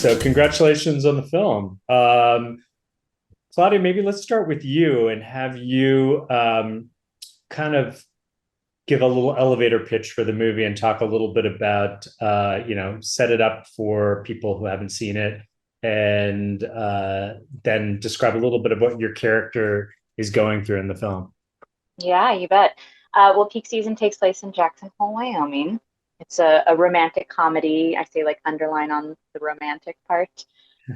So congratulations on the film. Claudia, maybe let's start with you and have you kind of give a little elevator pitch for the movie and talk a little bit about, set it up for people who haven't seen it, and then describe a little bit of what your character is going through in the film. Yeah, you bet. Well, peak season takes place in Jackson Hole, Wyoming. It's a romantic comedy. I say like underline on the romantic part.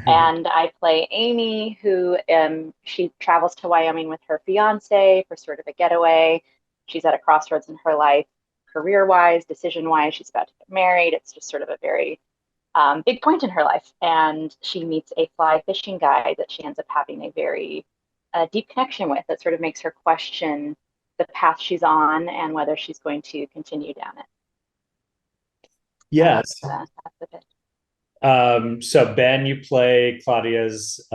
And I play Amy, who she travels to Wyoming with her fiance for sort of a getaway. She's at a crossroads in her life, career-wise, decision-wise. She's about to get married. It's just sort of a very big point in her life. And she meets a fly fishing guide that she ends up having a very deep connection with that sort of makes her question the path she's on and whether she's going to continue down it. Yes. That's the bit. So Ben, you play Claudia's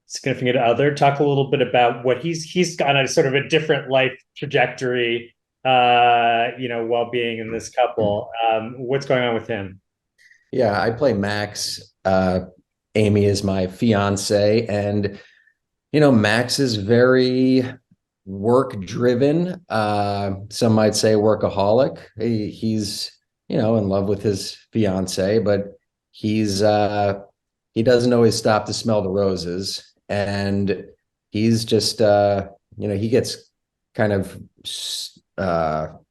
significant other. Talk a little bit about what he's got a sort of a different life trajectory, while being in this couple. What's going on with him? Yeah, I play Max. Amy is my fiance, and Max is very work driven. Some might say workaholic. He's in love with his fiance, but he doesn't always stop to smell the roses, and he's just he gets kind of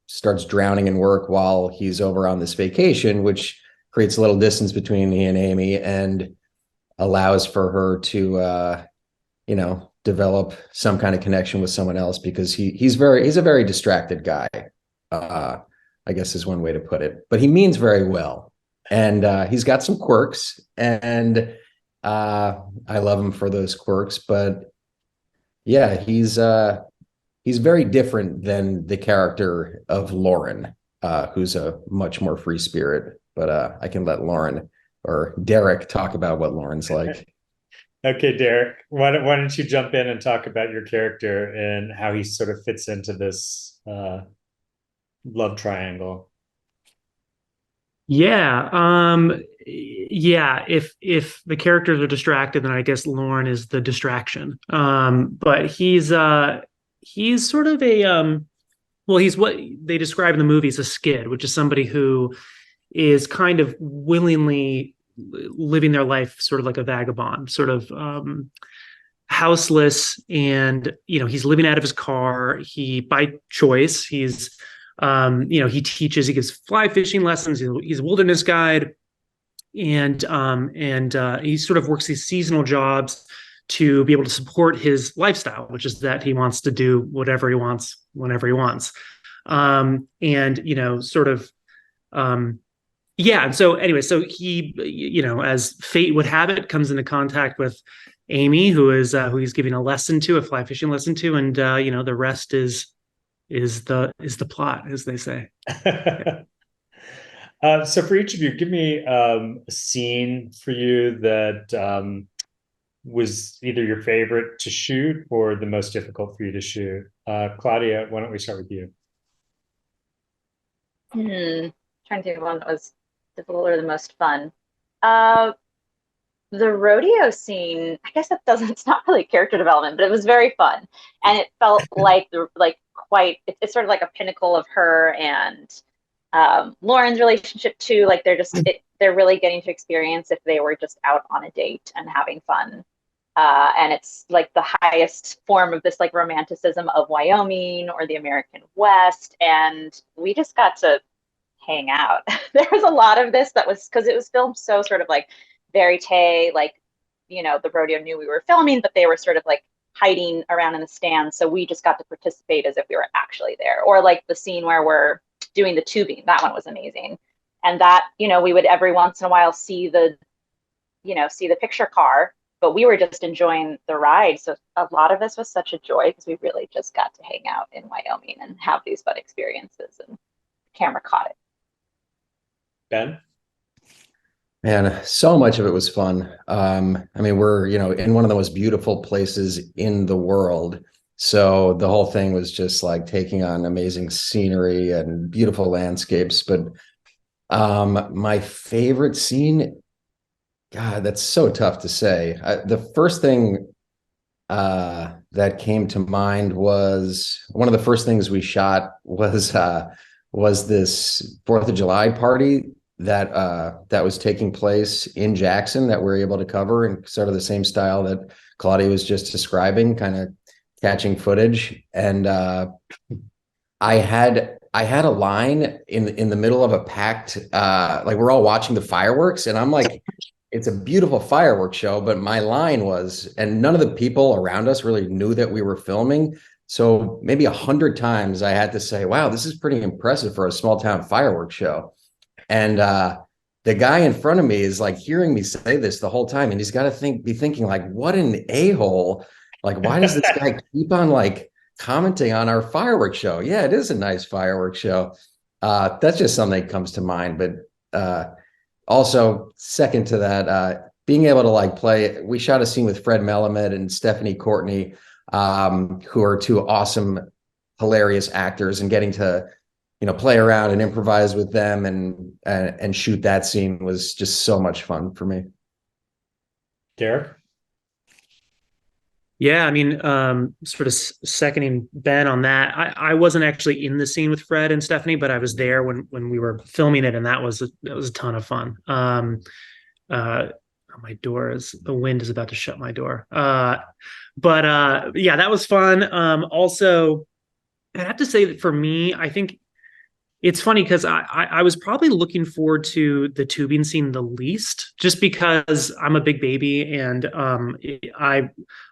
starts drowning in work while he's over on this vacation, which creates a little distance between he and Amy and allows for her to develop some kind of connection with someone else, because he's a very distracted guy, I guess is one way to put it, but he means very well. And he's got some quirks, and I love him for those quirks. But yeah, he's very different than the character of Lauren, who's a much more free spirit. But I can let Lauren or Derek talk about what Lauren's like. Okay, Derek, why don't you jump in and talk about your character and how he sort of fits into this love triangle? Yeah. Yeah, if the characters are distracted, then I guess Lauren is the distraction. But he's sort of a well, he's what they describe in the movie as a skid, which is somebody who is kind of willingly living their life sort of like a vagabond, sort of houseless, and he's living out of his car. He, by choice, he teaches, he gives fly fishing lessons. He's a wilderness guide, and he sort of works these seasonal jobs to be able to support his lifestyle, which is that he wants to do whatever he wants whenever he wants. Yeah. And so anyway, so he, as fate would have it, comes into contact with Amy, who he's giving a fly fishing lesson to, and the rest is the plot, as they say. So for each of you, give me a scene for you that was either your favorite to shoot or the most difficult for you to shoot. Claudia, why don't we start with you? Trying to think of one that was difficult or the most fun. The rodeo scene, I guess it's not really character development, but it was very fun. And it felt like it's sort of like a pinnacle of her and Lauren's relationship too. Like they're really getting to experience if they were just out on a date and having fun. And it's like the highest form of this like romanticism of Wyoming or the American West. And we just got to hang out. There was a lot of this that was because it was filmed so sort of like verite, like, the rodeo knew we were filming, but they were sort of like hiding around in the stands. So we just got to participate as if we were actually there. Or like the scene where we're doing the tubing, that one was amazing. And that, we would every once in a while see the picture car, but we were just enjoying the ride. So a lot of this was such a joy because we really just got to hang out in Wyoming and have these fun experiences, and the camera caught it. Ben? Man, so much of it was fun. We're, in one of the most beautiful places in the world. So the whole thing was just like taking on amazing scenery and beautiful landscapes. But my favorite scene God, that's so tough to say. The first thing that came to mind was one of the first things we shot was this Fourth of July party that was taking place in Jackson that we're able to cover in sort of the same style that Claudia was just describing, kind of catching footage. And I had a line in the middle of a packed like we're all watching the fireworks, and I'm like, it's a beautiful fireworks show, but my line was, and none of the people around us really knew that we were filming. So maybe 100 times I had to say, wow, this is pretty impressive for a small town fireworks show. And the guy in front of me is like hearing me say this the whole time, and he's got to be thinking like, what an a-hole. Like, why does this guy keep on like commenting on our fireworks show? Yeah, it is a nice fireworks show. That's just something that comes to mind. But also, second to that, being able to like play, we shot a scene with Fred Melamed and Stephanie Courtney, who are two awesome, hilarious actors, and getting to, play around and improvise with them and shoot that scene was just so much fun for me. Derek? Yeah, I mean, sort of seconding Ben on that. I wasn't actually in the scene with Fred and Stephanie, but I was there when we were filming it, and that was a ton of fun. My door is the wind is about to shut my door. But yeah, that was fun. Also, I have to say that for me, I think it's funny because I was probably looking forward to the tubing scene the least, just because I'm a big baby, and I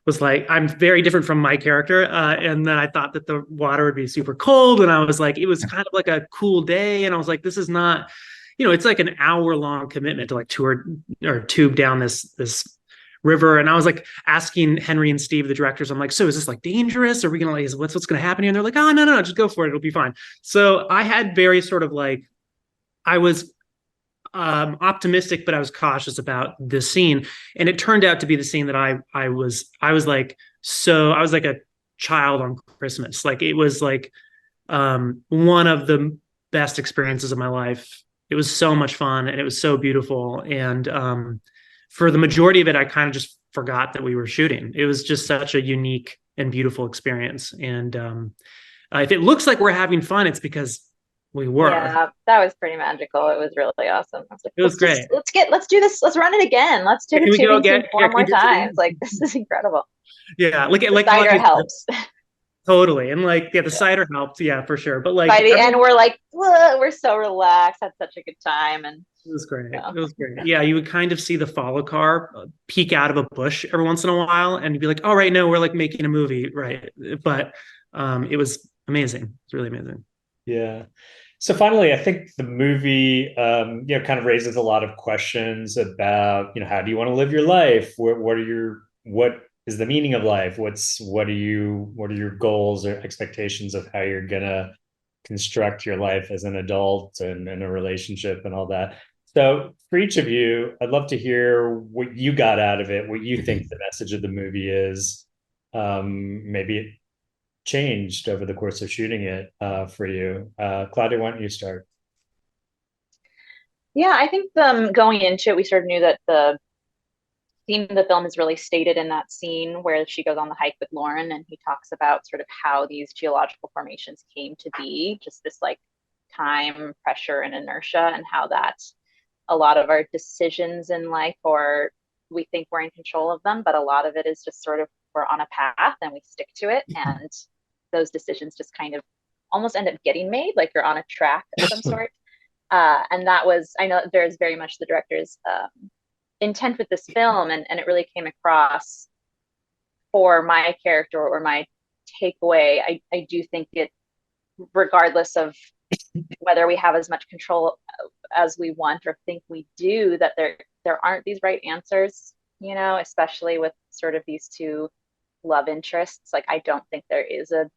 was like, I'm very different from my character, and then I thought that the water would be super cold, and I was like, it was kind of like a cool day, and I was like, this is not, it's like an hour long commitment to like tour or tube down this river. And I was like asking Henry and Steve, the directors, I'm like, so is this like dangerous? Are we gonna like, what's gonna happen here? And they're like, oh, no, just go for it, it'll be fine. So I had very sort of like, I was optimistic, but I was cautious about this scene, and it turned out to be the scene that I was like, so I was like a child on Christmas. Like, it was like one of the best experiences of my life. It was so much fun, and it was so beautiful. And for the majority of it, I kind of just forgot that we were shooting. It was just such a unique and beautiful experience. And if it looks like we're having fun, it's because we were. Yeah, that was pretty magical. It was really awesome. I was like, it was great. Let's do this. Let's run it again. Let's do the tubing scene four more times. Like, this is incredible. Yeah, like cider helps. Totally. And like, yeah, the cider helped, yeah, for sure. But like by the end, we're like, we're so relaxed, had such a good time. And it was great. It was great. Yeah, you would kind of see the follow car peek out of a bush every once in a while, and you'd be like, all right, no, we're like making a movie, right? But it was amazing. It's really amazing. Yeah. So finally, I think the movie, kind of raises a lot of questions about, how do you want to live your life? What is the meaning of life? What are your goals or expectations of how you're gonna construct your life as an adult and in a relationship and all that? So for each of you, I'd love to hear what you got out of it, what you think the message of the movie is. Maybe it changed over the course of shooting it for you. Claudia, why don't you start? Yeah, I think going into it, we sort of knew that the theme of the film is really stated in that scene where she goes on the hike with Lauren, and he talks about sort of how these geological formations came to be, just this like time, pressure, and inertia, and how that a lot of our decisions in life, or we think we're in control of them, but a lot of it is just sort of we're on a path and we stick to it, and those decisions just kind of almost end up getting made, like you're on a track of some sort. And that was, I know there's very much the director's intent with this film, and it really came across for my character, or my takeaway. I do think it, regardless of whether we have as much control as we want or think we do, that there aren't these right answers, especially with sort of these two love interests. Like, I don't think there is a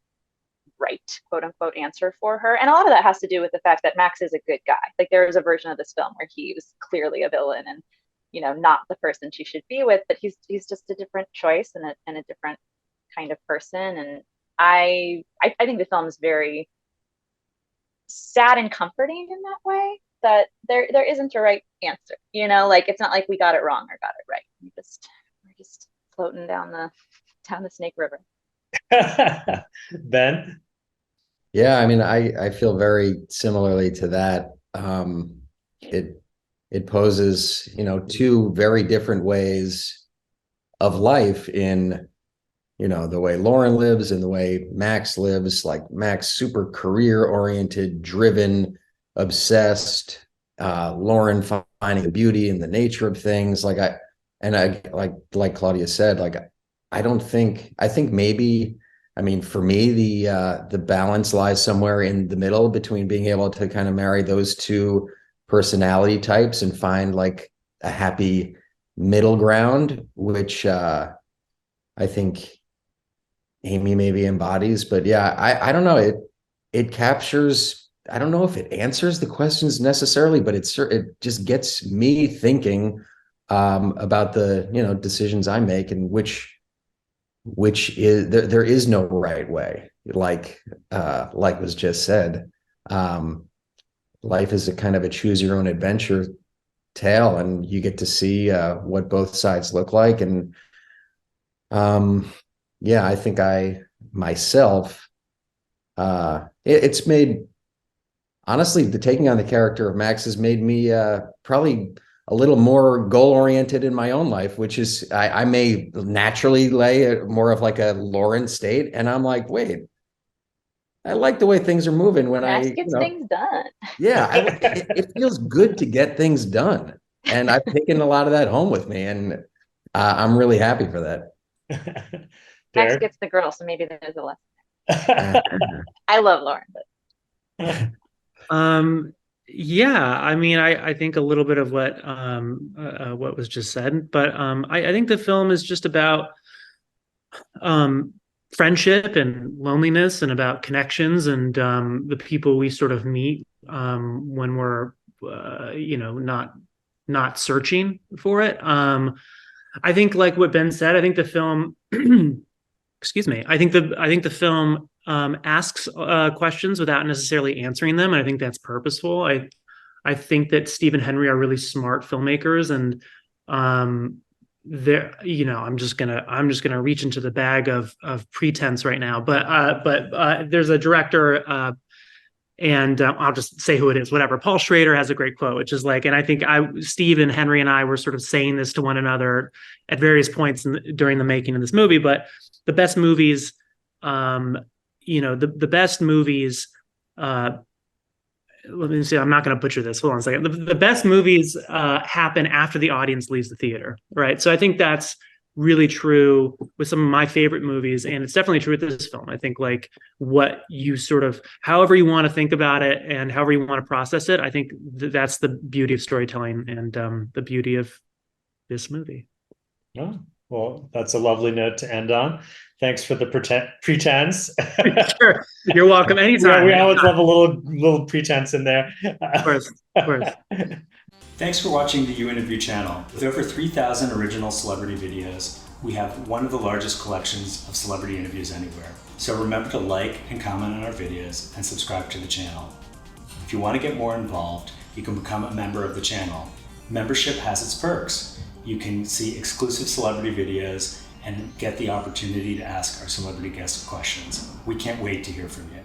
right quote unquote answer for her, and a lot of that has to do with the fact that Max is a good guy. Like, there is a version of this film where he was clearly a villain and not the person she should be with, but he's just a different choice and a different kind of person. And I think the film is very sad and comforting in that way. that there isn't a right answer. Like it's not like we got it wrong or got it right. We're just floating down the Snake River. Ben? Yeah, I mean, I feel very similarly to that. It poses, two very different ways of life in, the way Lauren lives and the way Max lives. Like Max, super career oriented, driven, obsessed. Lauren finding the beauty and the nature of things. Like Claudia said, I think maybe, I mean, for me, the balance lies somewhere in the middle between being able to kind of marry those two personality types and find like a happy middle ground, which I think Amy maybe embodies. But yeah, I don't know. It captures. I don't know if it answers the questions necessarily, but it just gets me thinking about the decisions I make and which is there is no right way, like was just said. Life is a kind of a choose your own adventure tale, and you get to see what both sides look like. And yeah, I think I myself it's made, honestly, the taking on the character of Max has made me probably a little more goal oriented in my own life, which is I may naturally lay more of like a Lauren state, and I'm like, wait, I like the way things are moving when Max gets things done. Yeah, it feels good to get things done, and I've taken a lot of that home with me, and I'm really happy for that. Max gets the girl, so maybe there's a lesson. I love Lauren, but yeah, I mean, I think a little bit of what was just said, but I think the film is just about friendship and loneliness and about connections and the people we sort of meet when we're not searching for it. I think, like what Ben said, I think the film excuse me, I think the film asks questions without necessarily answering them, and I think that's purposeful. I think that Steve and Henry are really smart filmmakers, and I'm just gonna reach into the bag of pretense right now, but there's a director, and I'll just say who it is, whatever. Paul Schrader has a great quote, which is like, and I think Steve and Henry and I were sort of saying this to one another at various points during the making of this movie, but the best movies, the best movies, let me see, I'm not going to butcher this. Hold on a second. The best movies happen after the audience leaves the theater, right? So I think that's really true with some of my favorite movies, and it's definitely true with this film. I think like what you sort of, however you want to think about it and however you want to process it, I think that's the beauty of storytelling and the beauty of this movie. Oh, well, that's a lovely note to end on. Thanks for the pretense. Sure, you're welcome anytime. Yeah, we always love a little pretense in there. Of course. Thanks for watching the You Interview channel. With over 3,000 original celebrity videos, we have one of the largest collections of celebrity interviews anywhere. So remember to like and comment on our videos and subscribe to the channel. If you want to get more involved, you can become a member of the channel. Membership has its perks. You can see exclusive celebrity videos and get the opportunity to ask our celebrity guests questions. We can't wait to hear from you.